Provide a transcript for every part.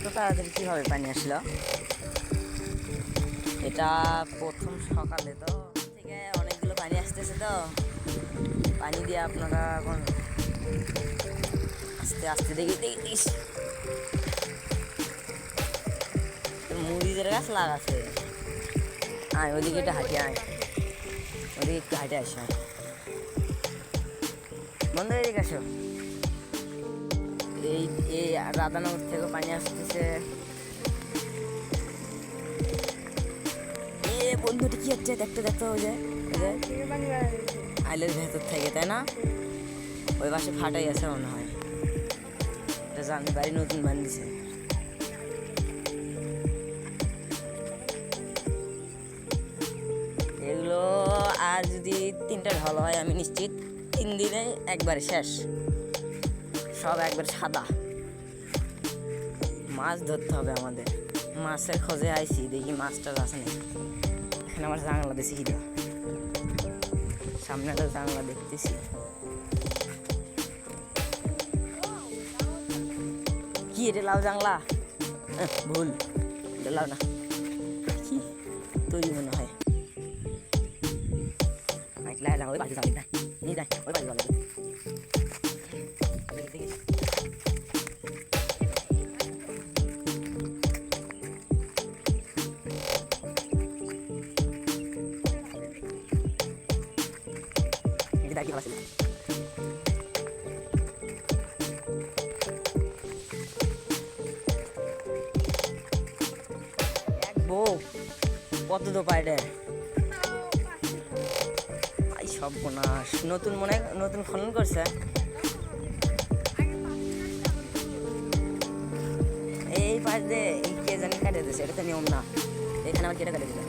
এত তাড়াতাড়ি কীভাবে পানি আসলো? এটা প্রথম সকালে তো থেকে অনেকগুলো পানি আসতেছে, তো পানি দিয়ে আপনারা এখন আস্তে আস্তে দেখি দেখিস মরিচের গাছ লাগাছে। আয় ওদিকে একটু হাঁটি, আয় ওদিকে একটু হাঁটে আসে, আয় বন্ধু এদিকে আসো। এই এই রাধানগর থেকে পানি আসতেছে। এ বন্ধুটি কি হচ্ছে দেখতে দেখতে, ওই যে আইলের ভেতর থেকে, তাই না? ওই পাশে ফাটাই আছে মনে হয়, এটা জানি বাড়ি নতুন বানিয়েছে। এগুলো আর যদি 3টা ঢল হয় আমি নিশ্চিত 3 দিনে একবারে শেষ, সব একবার সাদা। মাছ ধরতে হবে আমাদের, মাছের খোঁজে আইছি, দেখি মাছটা আছে না। এখানে আমার জানলা দেখছি, কি সামনে একটা জানলা দেখতেছি। কি এটা লাউ জানলা? ভুল, এটা লাউ না, কি তৈরি মনে হয়। ওই বাড়ি যাবে না, নিয়ে যাই ওই বাড়ি যাবে। দেখি ভালো ছিল। কত তো পাইডে সব বোনাস নতুন মনে নতুন খনন করছে। এই পাশ দিয়ে কে জানি কাটে দিয়েছে, এটা তো নিয়ম না। এখানে আবার কেটে কাটে দিল।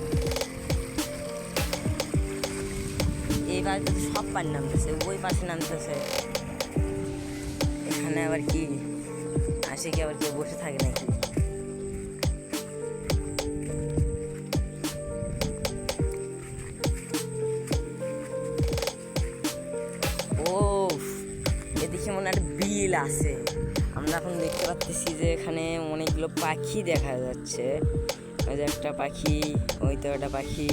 এই পাশ দিয়ে সব পানি নামতেছে, ওই পাশে নামতেছে। এখানে আবার কি আসে, কি আবার কেউ বসে থাকে নাকি? এদিকে মনে একটা বিল আছে। আমরা এখন দেখতে পাচ্ছি যে এখানে অনেকগুলো পাখি দেখা যাচ্ছে। ওই যে একটা পাখি, ওই তো একটা পাখি।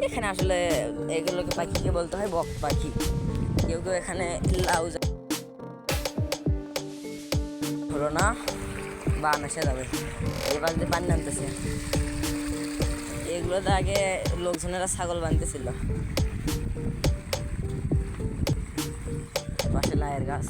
এখানে আসলে এগুলোকে পাখিকে বলতে হয় বক পাখি। কেউ কেউ এখানে লাউ হলো না বা আনাসে যাবে, এই পাশ দিয়ে পানি নামতেছে। এগুলোতে আগে লোকজনেরা ছাগল বাঁধতেছিল। পাশে লায়ের গাছ।